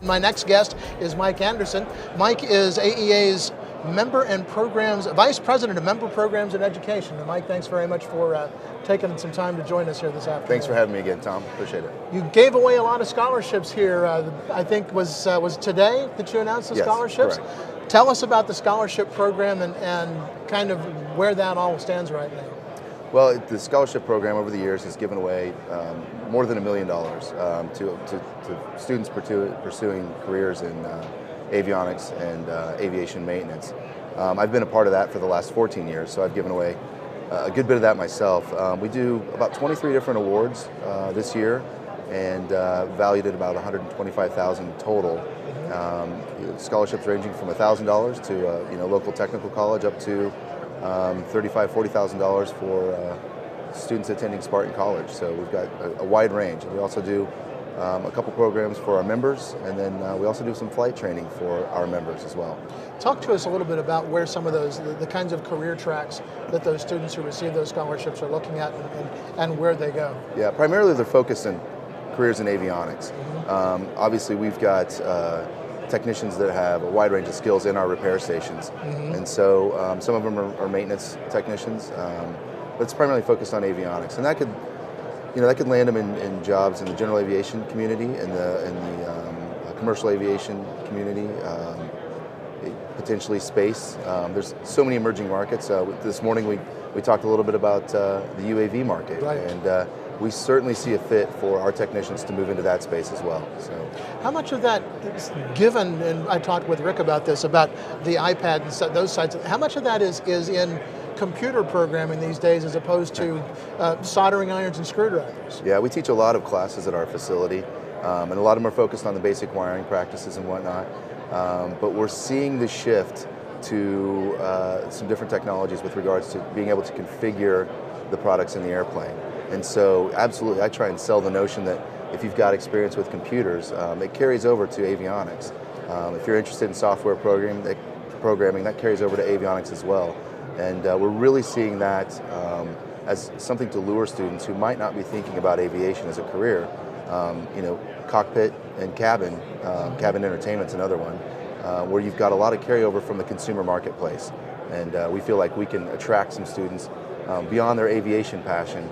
My next guest is Mike Anderson. Mike is AEA's Vice President of Member Programs and Education. And Mike, thanks very much for taking some time to join us here this afternoon. Thanks for having me again, Tom. Appreciate it. You gave away a lot of scholarships here. I think was today that you announced the scholarships? Correct. Tell us about the scholarship program and kind of where that all stands right now. Well, the scholarship program over the years has given away more than $1 million to students pursuing careers in avionics and aviation maintenance. I've been a part of that for the last 14 years, so I've given away a good bit of that myself. We do about 23 different awards this year, and valued at about $125,000 total. Scholarships ranging from $1,000 to local technical college up to $35,000, $40,000 for students attending Spartan College. So we've got a wide range. And we also do a couple programs for our members, and then we also do some flight training for our members as well. Talk to us a little bit about where some of those, the kinds of career tracks that those students who receive those scholarships are looking at and where they go. Yeah, primarily they're focused on careers in avionics. Obviously we've got technicians that have a wide range of skills in our repair stations. And so some of them are maintenance technicians, but it's primarily focused on avionics. And that could land them in jobs in the general aviation community, in the commercial aviation community, potentially space. There's so many emerging markets. This morning we talked a little bit about the UAV market, right. And we certainly see a fit for our technicians to move into that space as well. So, how much of that is given, and I talked with Rick about this, about the iPad and those sites, how much of that is in computer programming these days as opposed to soldering irons and screwdrivers? Yeah, we teach a lot of classes at our facility, and a lot of them are focused on the basic wiring practices and whatnot, but we're seeing the shift to some different technologies with regards to being able to configure the products in the airplane. And so absolutely, I try and sell the notion that if you've got experience with computers, it carries over to avionics. If you're interested in software programming, that carries over to avionics as well. And we're really seeing that as something to lure students who might not be thinking about aviation as a career. Cockpit and cabin entertainment's another one, where you've got a lot of carryover from the consumer marketplace. And we feel like we can attract some students beyond their aviation passion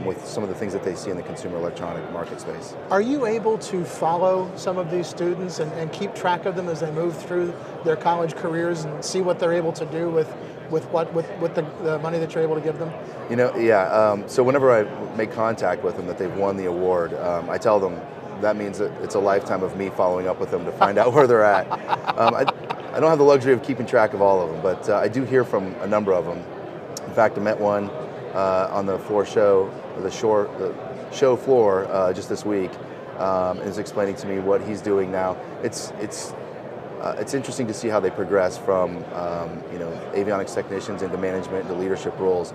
with some of the things that they see in the consumer electronic market space. Are you able to follow some of these students and keep track of them as they move through their college careers and see what they're able to do with the money that you're able to give them? So whenever I make contact with them that they've won the award, I tell them that means that it's a lifetime of me following up with them to find out where they're at. I don't have the luxury of keeping track of all of them, but I do hear from a number of them. In fact, I met one on the show floor just this week, and is explaining to me what he's doing now. It's interesting to see how they progress from avionics technicians into management, into leadership roles.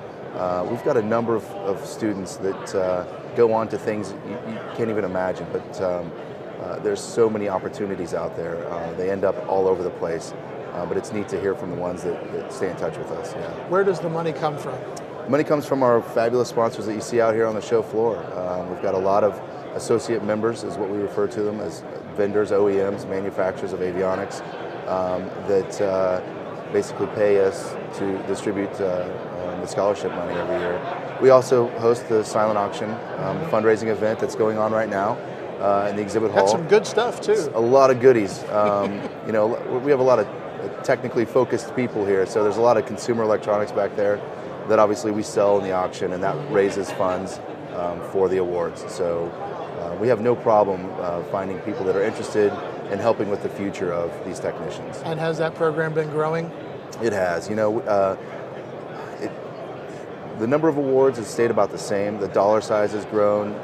We've got a number of students that go on to things you can't even imagine, but there's so many opportunities out there. They end up all over the place, but it's neat to hear from the ones that stay in touch with us. Yeah. Where does the money come from? Money comes from our fabulous sponsors that you see out here on the show floor. We've got a lot of associate members, is what we refer to them, as vendors, OEMs, manufacturers of avionics, that basically pay us to distribute the scholarship money every year. We also host the silent auction fundraising event that's going on right now in the exhibit hall. That's some good stuff too. A lot of goodies. We have a lot of technically focused people here, so there's a lot of consumer electronics back there that obviously we sell in the auction, and that raises funds for the awards. So we have no problem finding people that are interested in helping with the future of these technicians. And has that program been growing? It has. The number of awards has stayed about the same. The dollar size has grown.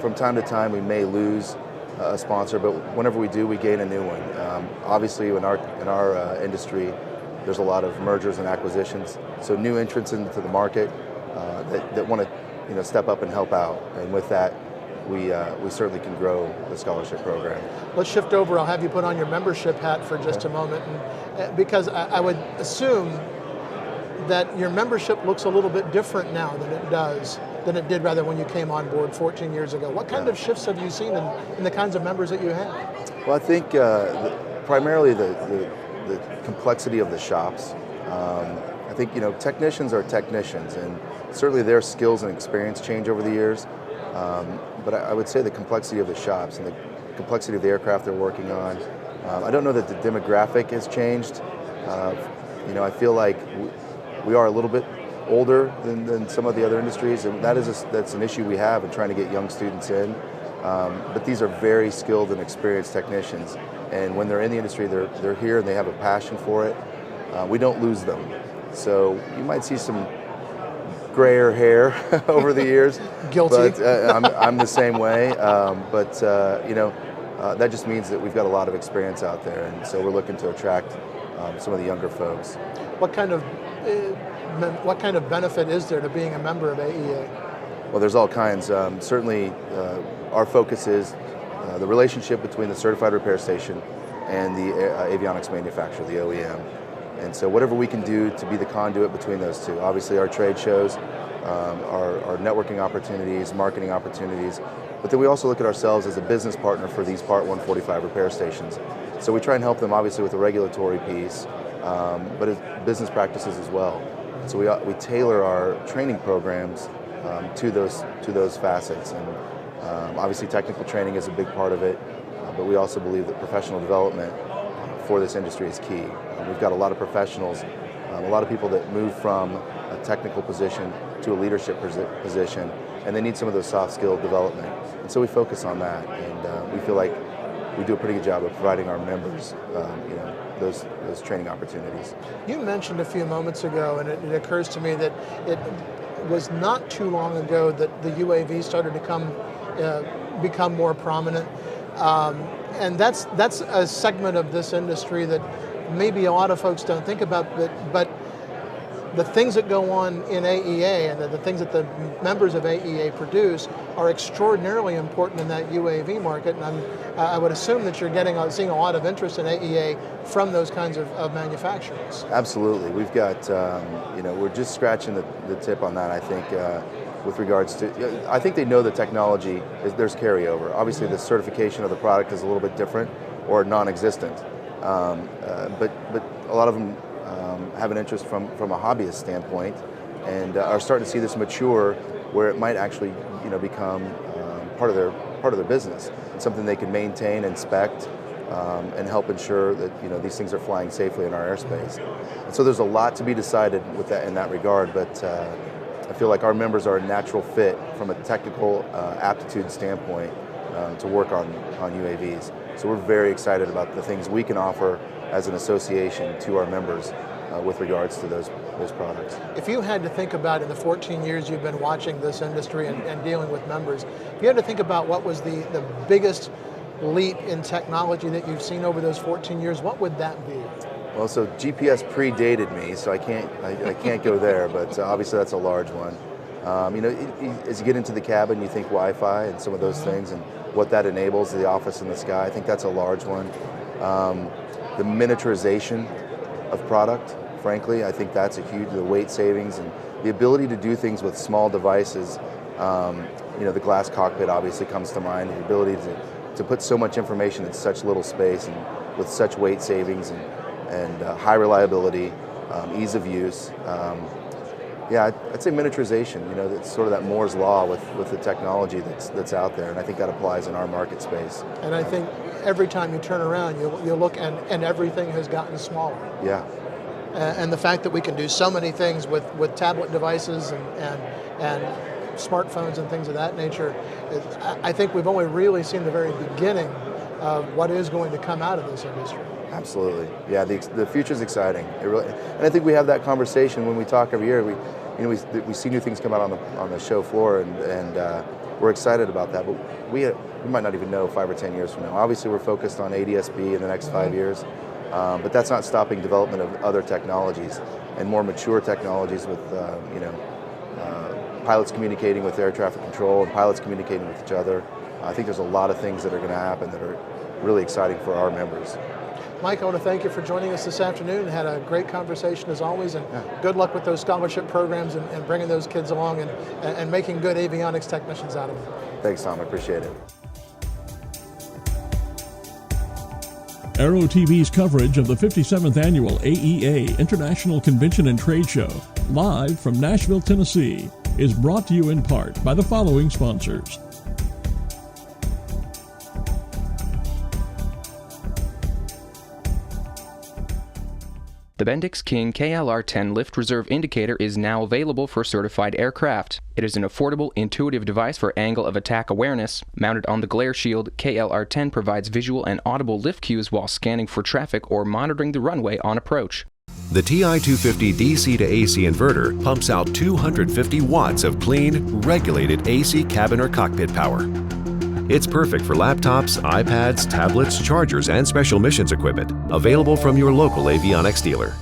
From time to time, we may lose a sponsor, but whenever we do, we gain a new one. Obviously, in our industry, there's a lot of mergers and acquisitions, so new entrants into the market that want to step up and help out. And with that, we certainly can grow the scholarship program. Let's shift over. I'll have you put on your membership hat for just a moment, because I would assume that your membership looks a little bit different now than it does than it did rather when you came on board 14 years ago. What kind of shifts have you seen in the kinds of members that you have? Well, I think primarily the complexity of the shops. I think technicians are technicians, and certainly their skills and experience change over the years. But I would say the complexity of the shops and the complexity of the aircraft they're working on. I don't know that the demographic has changed. I feel like we are a little bit older than some of the other industries, and that's an issue we have in trying to get young students in. But these are very skilled and experienced technicians, and when they're in the industry, they're here and they have a passion for it. We don't lose them. So you might see some grayer hair over the years. Guilty. But I'm the same way. That just means that we've got a lot of experience out there, and so we're looking to attract some of the younger folks. What kind of benefit is there to being a member of AEA? Well, there's all kinds. Certainly, our focus is the relationship between the certified repair station and the avionics manufacturer, the OEM. And so whatever we can do to be the conduit between those two. Obviously our trade shows, our networking opportunities, marketing opportunities, but then we also look at ourselves as a business partner for these Part 145 repair stations. So we try and help them obviously with the regulatory piece, but as business practices as well. So we tailor our training programs to those facets. And obviously technical training is a big part of it, but we also believe that professional development for this industry is key. We've got a lot of professionals, a lot of people that move from a technical position to a leadership position, and they need some of those soft skill development. And so we focus on that, and we feel like we do a pretty good job of providing our members those training opportunities. You mentioned a few moments ago, and it occurs to me that it was not too long ago that the UAV started to become more prominent. And that's a segment of this industry that maybe a lot of folks don't think about, but the things that go on in AEA and the things that the members of AEA produce are extraordinarily important in that UAV market, and I would assume that you're seeing a lot of interest in AEA from those kinds of manufacturers. Absolutely. We've got, we're just scratching the tip on that, I think, with regards to, I think they know the technology, there's carryover. Obviously the certification of the product is a little bit different or non-existent, but a lot of them have an interest from a hobbyist standpoint, and are starting to see this mature where it might actually become part of their business, something they can maintain, inspect, and help ensure that these things are flying safely in our airspace. And so there's a lot to be decided with that in that regard, but I feel like our members are a natural fit from a technical aptitude standpoint to work on UAVs. So we're very excited about the things we can offer as an association to our members with regards to those products. If you had to think about in the 14 years you've been watching this industry and dealing with members, if you had to think about what was the biggest leap in technology that you've seen over those 14 years, what would that be? Well, so GPS predated me, so I can't go there, but obviously that's a large one. As you get into the cabin, you think Wi-Fi and some of those things and what that enables, the office in the sky, I think that's a large one. The miniaturization of product, frankly, I think that's the weight savings and the ability to do things with small devices. The glass cockpit obviously comes to mind, the ability to put so much information in such little space and with such weight savings and high reliability, ease of use. I'd say miniaturization, it's sort of that Moore's law with the technology that's out there, and I think that applies in our market space. And I think every time you turn around, you look and everything has gotten smaller. Yeah. And the fact that we can do so many things with tablet devices and smartphones and things of that nature, I think we've only really seen the very beginning of what is going to come out of this industry. Absolutely. Yeah, the future's exciting. And I think we have that conversation when we talk every year. We see new things come out on the show floor, and we're excited about that. But we might not even know 5 or 10 years from now. Obviously, we're focused on ADS-B in the next 5 years, but that's not stopping development of other technologies and more mature technologies with pilots communicating with air traffic control and pilots communicating with each other. I think there's a lot of things that are going to happen that are really exciting for our members. Mike, I want to thank you for joining us this afternoon. Had a great conversation as always, and good luck with those scholarship programs and bringing those kids along and making good avionics technicians out of them. Thanks, Tom. I appreciate it. Aero-TV's coverage of the 57th Annual AEA International Convention and Trade Show, live from Nashville, Tennessee, is brought to you in part by the following sponsors. The Bendix King KLR-10 Lift Reserve Indicator is now available for certified aircraft. It is an affordable, intuitive device for angle of attack awareness. Mounted on the glare shield, KLR-10 provides visual and audible lift cues while scanning for traffic or monitoring the runway on approach. The TI-250 DC to AC inverter pumps out 250 watts of clean, regulated AC cabin or cockpit power. It's perfect for laptops, iPads, tablets, chargers, and special missions equipment. Available from your local avionics dealer.